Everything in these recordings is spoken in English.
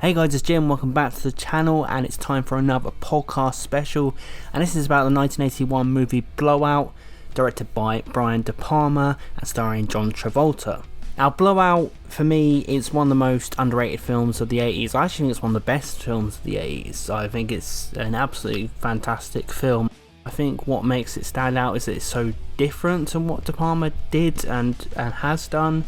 Hey guys, it's Jim, welcome back to the channel, and it's time for another podcast special, and this is about the 1981 movie Blowout, directed by Brian De Palma and starring John Travolta. Now Blowout, for me, is one of the most underrated films of the 80s. I actually think it's one of the best films of the 80s. I think it's an absolutely fantastic film. I think what makes it stand out is that it's so different to what De Palma did and has done,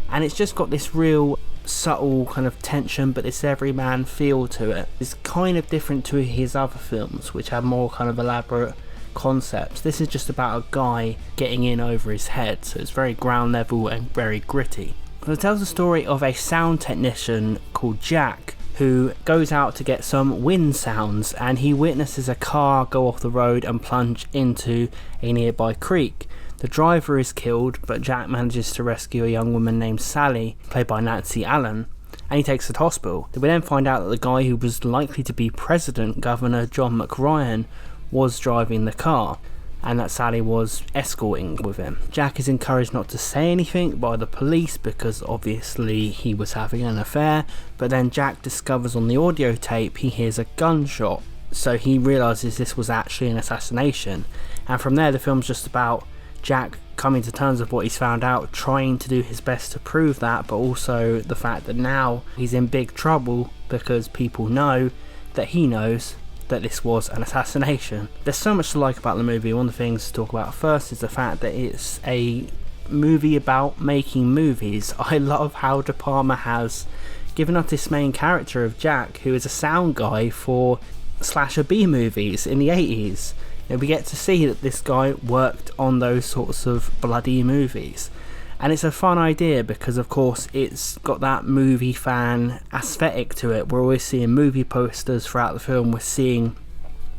and it's just got this real subtle kind of tension, but this everyman feel to it. It's kind of different to his other films, which have more kind of elaborate concepts. This is just about a guy getting in over his head, so it's very ground level and very gritty. It tells the story of a sound technician called Jack who goes out to get some wind sounds, and he witnesses a car go off the road and plunge into a nearby creek. The driver is killed, but Jack manages to rescue a young woman named Sally, played by Nancy Allen, and he takes her to hospital. We then find out that the guy who was likely to be president, Governor John McRyan, was driving the car, and that Sally was escorting with him. Jack is encouraged not to say anything by the police because obviously he was having an affair, but then Jack discovers on the audio tape he hears a gunshot, so he realises this was actually an assassination, and from there the film's just about Jack coming to terms with what he's found out, trying to do his best to prove that, but also the fact that now he's in big trouble because people know that he knows that this was an assassination. There's so much to like about the movie. One of the things to talk about first is the fact that it's a movie about making movies. I love how De Palma has given us this main character of Jack, who is a sound guy for slasher B movies in the 80s. And we get to see that this guy worked on those sorts of bloody movies, and it's a fun idea because of course it's got that movie fan aesthetic to it. We're always seeing movie posters throughout the film. We're seeing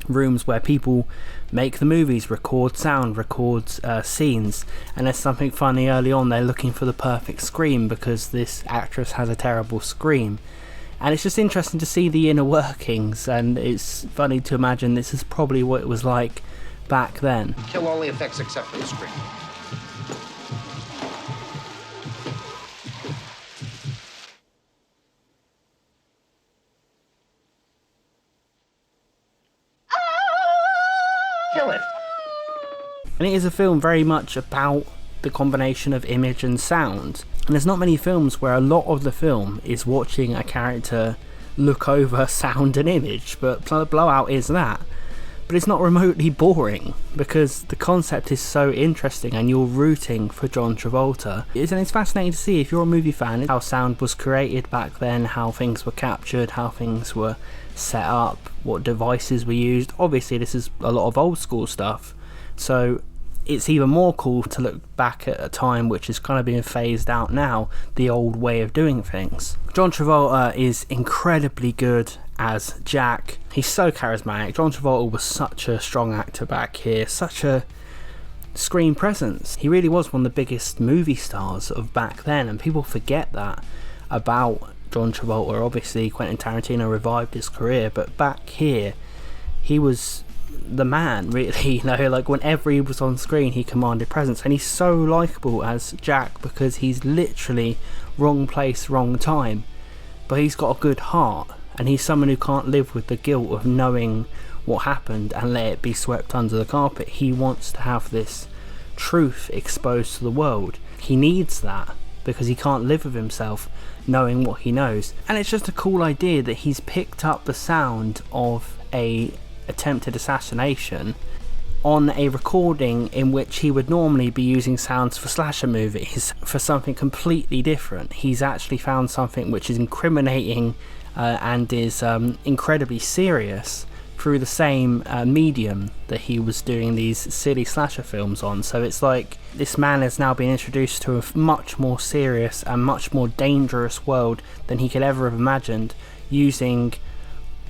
rooms where people make the movies, record sound, record scenes, and there's something funny early on. They're looking for the perfect scream because this actress has a terrible scream. And it's just interesting to see the inner workings, and it's funny to imagine this is probably what it was like back then. Kill all the effects except for the screen. Kill it. And it is a film very much about the combination of image and sound. And there's not many films where a lot of the film is watching a character look over sound and image, but Blowout is that. But it's not remotely boring because the concept is so interesting and you're rooting for John Travolta. It's fascinating to see, if you're a movie fan, how sound was created back then, how things were captured, how things were set up, what devices were used. Obviously this is a lot of old school stuff, so it's even more cool to look back at a time which is kind of being phased out now, the old way of doing things. John Travolta is incredibly good as Jack. He's so charismatic. John Travolta was such a strong actor back here, such a screen presence. He really was one of the biggest movie stars of back then, and people forget that about John Travolta. Obviously Quentin Tarantino revived his career, but back here he was the man, really. You know, like whenever he was on screen he commanded presence, and he's so likable as Jack because he's literally wrong place, wrong time, but he's got a good heart, and he's someone who can't live with the guilt of knowing what happened and let it be swept under the carpet. He wants to have this truth exposed to the world. He needs that because he can't live with himself knowing what he knows. And it's just a cool idea that he's picked up the sound of a attempted assassination on a recording in which he would normally be using sounds for slasher movies for something completely different. He's actually found something which is incriminating and is incredibly serious through the same medium that he was doing these silly slasher films on. So it's like this man has now been introduced to a much more serious and much more dangerous world than he could ever have imagined, using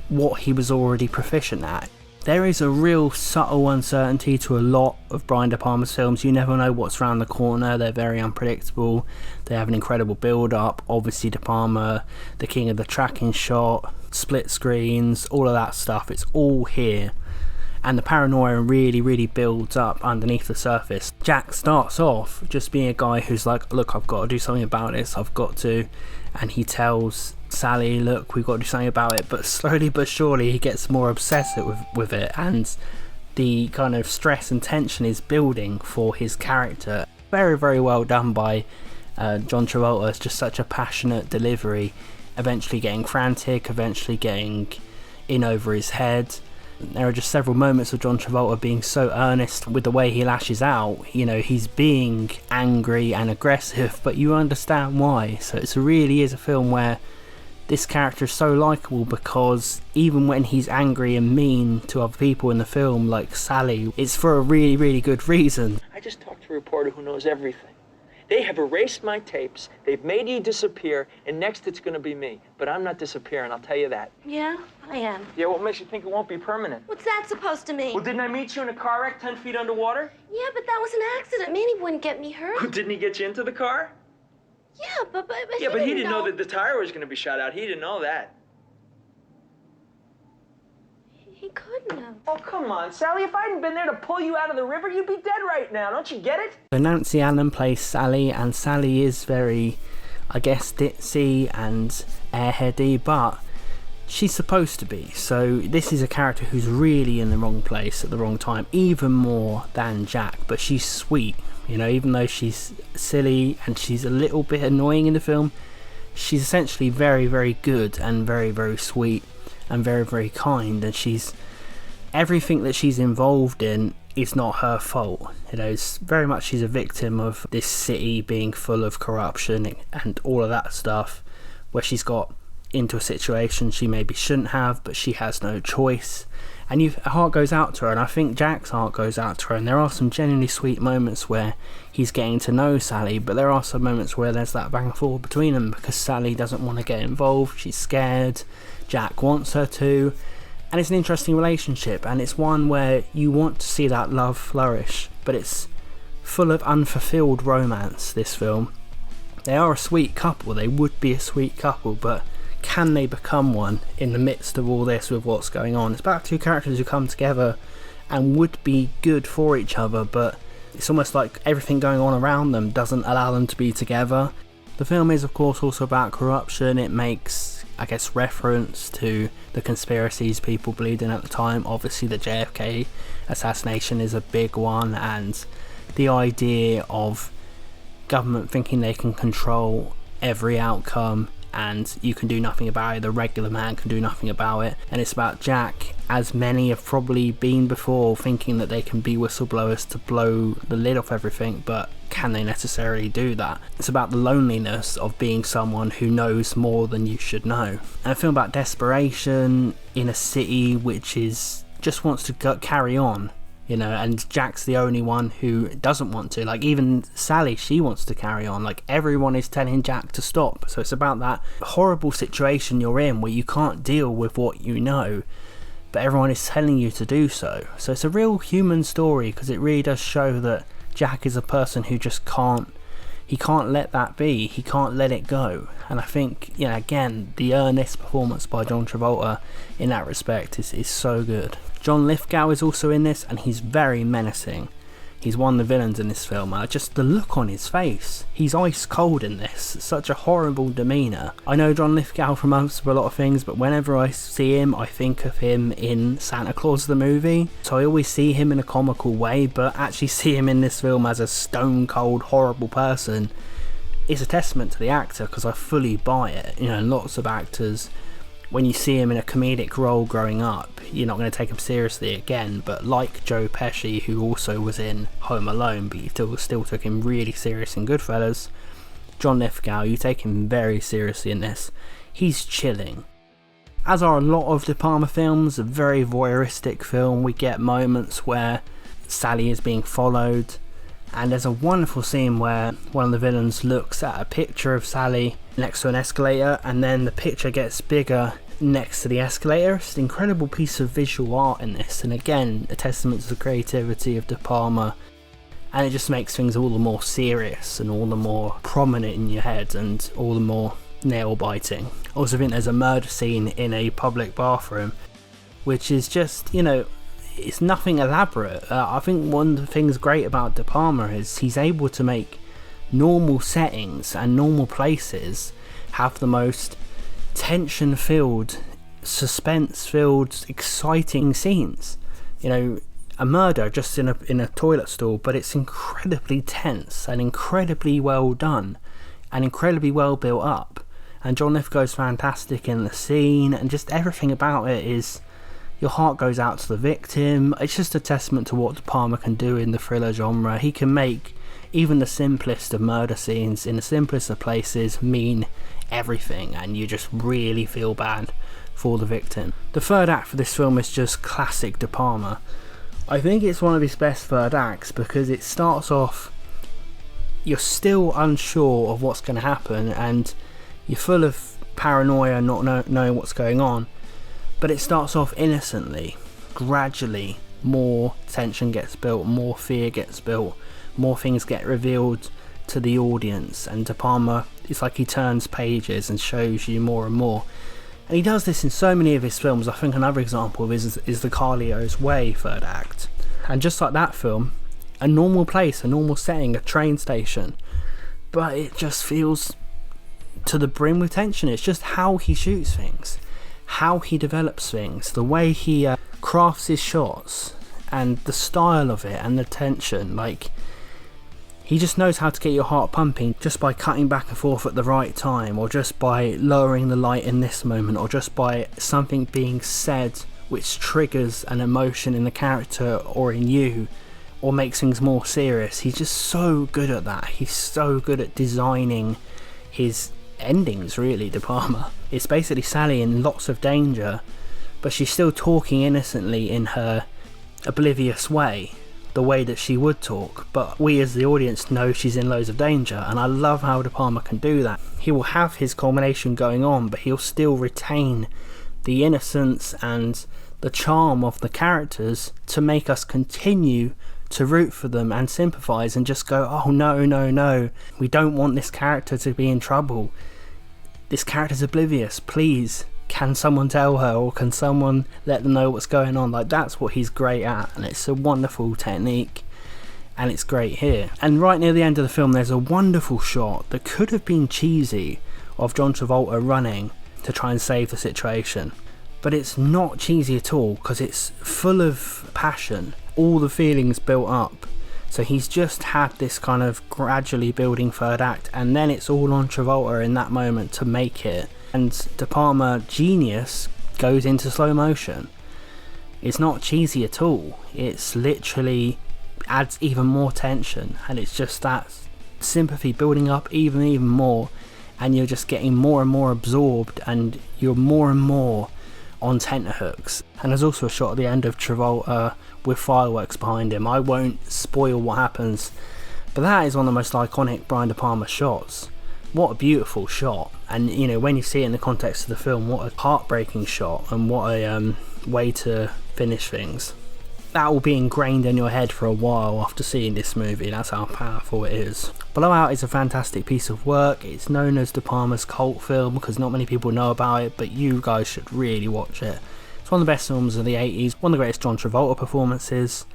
what he was already proficient at. There is a real subtle uncertainty to a lot of Brian De Palma's films. You never know what's around the corner. They're very unpredictable. They have an incredible build up. Obviously De Palma, the king of the tracking shot, split screens, all of that stuff, it's all here. And the paranoia really builds up underneath the surface. Jack starts off just being a guy who's like, look, I've got to do something about this, I've got to, and he tells Sally, look, we've got to do something about it, but slowly but surely he gets more obsessive with it, and the kind of stress and tension is building for his character. Very, very well done by John Travolta. It's just such a passionate delivery, eventually getting frantic, eventually getting in over his head. There are just several moments of John Travolta being so earnest with the way he lashes out. You know, he's being angry and aggressive, but you understand why. So it really is a film where this character is so likeable, because even when he's angry and mean to other people in the film, like Sally, it's for a really, really good reason. I just talked to a reporter who knows everything. They have erased my tapes, they've made you disappear, and next it's gonna be me. But I'm not disappearing, I'll tell you that. Yeah, I am. Yeah, what makes you think it won't be permanent? What's that supposed to mean? Well, didn't I meet you in a car wreck 10 feet underwater? Yeah, but that was an accident. Manny wouldn't get me hurt. Well, didn't he get you into the car? Yeah, but Yeah, but he didn't know that the tire was gonna be shot out. He didn't know that. He couldn't have. Oh, come on, Sally. If I hadn't been there to pull you out of the river, you'd be dead right now. Don't you get it? So Nancy Allen plays Sally, and Sally is very, I guess, ditzy and airheady, but she's supposed to be. So this is a character who's really in the wrong place at the wrong time, even more than Jack, but she's sweet. You know, even though she's silly and she's a little bit annoying in the film, she's essentially very, very good and very, very sweet and very, very kind, and everything that she's involved in is not her fault. You know, it's very much she's a victim of this city being full of corruption and all of that stuff, where she's got into a situation she maybe shouldn't have, but she has no choice, and her heart goes out to her, and I think Jack's heart goes out to her, and there are some genuinely sweet moments where he's getting to know Sally, but there are some moments where there's that back and forth between them, because Sally doesn't want to get involved, she's scared, Jack wants her to, and it's an interesting relationship, and it's one where you want to see that love flourish, but it's full of unfulfilled romance, this film. They are a sweet couple, they would be a sweet couple, but can they become one in the midst of all this with what's going on? It's about two characters who come together and would be good for each other, but it's almost like everything going on around them doesn't allow them to be together. The film is of course also about corruption. It makes, I guess, reference to the conspiracies people believed in at the time. Obviously the JFK assassination is a big one, and the idea of government thinking they can control every outcome and you can do nothing about it, the regular man can do nothing about it. And it's about Jack, as many have probably been before, thinking that they can be whistleblowers to blow the lid off everything, but can they necessarily do that? It's about the loneliness of being someone who knows more than you should know. And a film about desperation in a city which is just wants to carry on, you know, and Jack's the only one who doesn't want to. Like, even Sally, she wants to carry on. Like, everyone is telling Jack to stop. So it's about that horrible situation you're in where you can't deal with what you know, but everyone is telling you to do so. So it's a real human story, because it really does show that Jack is a person who just can't let that be, he can't let it go. And I think, you know, again, the earnest performance by John Travolta in that respect is so good. John Lithgow is also in this, and he's very menacing. He's one of the villains in this film. Just the look on his face, he's ice cold in this, such a horrible demeanour. I know John Lithgow from a lot of things, but whenever I see him, I think of him in Santa Claus the movie. So I always see him in a comical way, but actually see him in this film as a stone cold horrible person is a testament to the actor, because I fully buy it. You know, lots of actors, when you see him in a comedic role growing up, you're not going to take him seriously again, but like Joe Pesci, who also was in Home Alone, but you still took him really serious in Goodfellas, John Lithgow, you take him very seriously in this. He's chilling. As are a lot of De Palma films, a very voyeuristic film. We get moments where Sally is being followed, and there's a wonderful scene where one of the villains looks at a picture of Sally next to an escalator, and then the picture gets bigger next to the escalator. It's an incredible piece of visual art in this, and again, a testament to the creativity of De Palma, and it just makes things all the more serious and all the more prominent in your head and all the more nail-biting. I also think there's a murder scene in a public bathroom, which is just, you know, it's nothing elaborate. I think one of the things great about De Palma is he's able to make normal settings and normal places have the most tension filled, suspense filled, exciting scenes. You know, a murder just in a toilet stall, but it's incredibly tense and incredibly well done and incredibly well built up. And John Lithgow's fantastic in the scene, and just everything about it is, your heart goes out to the victim. It's just a testament to what De Palma can do in the thriller genre. He can make even the simplest of murder scenes in the simplest of places mean everything, and you just really feel bad for the victim. The third act for this film is just classic De Palma. I think it's one of his best third acts because it starts off, you're still unsure of what's going to happen, and you're full of paranoia, not knowing what's going on, but it starts off innocently. Gradually, more tension gets built, more fear gets built, more things get revealed to the audience, and De Palma, it's like he turns pages and shows you more and more. And he does this in so many of his films. I think another example is the Carlio's Way third act. And just like that film, a normal place, a normal setting, a train station, but it just feels to the brim with tension. It's just how he shoots things, how he develops things, the way he crafts his shots, and the style of it, and the tension. Like, he just knows how to get your heart pumping just by cutting back and forth at the right time, or just by lowering the light in this moment, or just by something being said which triggers an emotion in the character or in you, or makes things more serious. He's just so good at that. He's so good at designing his endings, really, De Palma. It's basically Sally in lots of danger, but she's still talking innocently in her oblivious way, the way that she would talk, but we as the audience know she's in loads of danger. And I love how De Palma can do that. He will have his culmination going on, but he'll still retain the innocence and the charm of the characters to make us continue to root for them and sympathise, and just go, oh no, we don't want this character to be in trouble. This character's oblivious, please, can someone tell her, or can someone let them know what's going on? Like, that's what he's great at, and it's a wonderful technique, and it's great here. And right near the end of the film, there's a wonderful shot that could have been cheesy of John Travolta running to try and save the situation, but it's not cheesy at all because it's full of passion, all the feelings built up. So he's just had this kind of gradually building third act, and then it's all on Travolta in that moment to make it. And De Palma, genius, goes into slow motion. It's not cheesy at all. It's literally adds even more tension, and it's just that sympathy building up even more, and you're just getting more and more absorbed, and you're more and more on tenterhooks. And there's also a shot at the end of Travolta with fireworks behind him. I won't spoil what happens, but that is one of the most iconic Brian De Palma shots. What a beautiful shot. And you know, when you see it in the context of the film, what a heartbreaking shot, and what a way to finish things. That will be ingrained in your head for a while after seeing this movie. That's how powerful it is. Blowout is a fantastic piece of work. It's known as De Palma's cult film because not many people know about it, but you guys should really watch it. It's one of the best films of the 80s, one of the greatest John Travolta performances,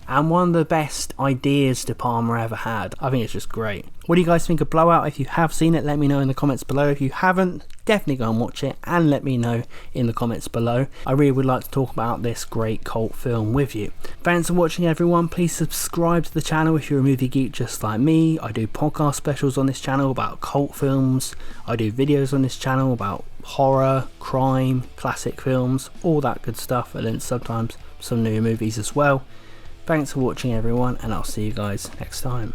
and one of the best ideas De Palma ever had. I think it's just great. What do you guys think of Blowout? If you have seen it, let me know in the comments below. If you haven't, definitely go and watch it and let me know in the comments below. I really would like to talk about this great cult film with you. Thanks for watching, everyone. Please subscribe to the channel if you're a movie geek just like me. I do podcast specials on this channel about cult films. I do videos on this channel about horror, crime, classic films, all that good stuff, and then sometimes some new movies as well. Thanks for watching, everyone, and I'll see you guys next time.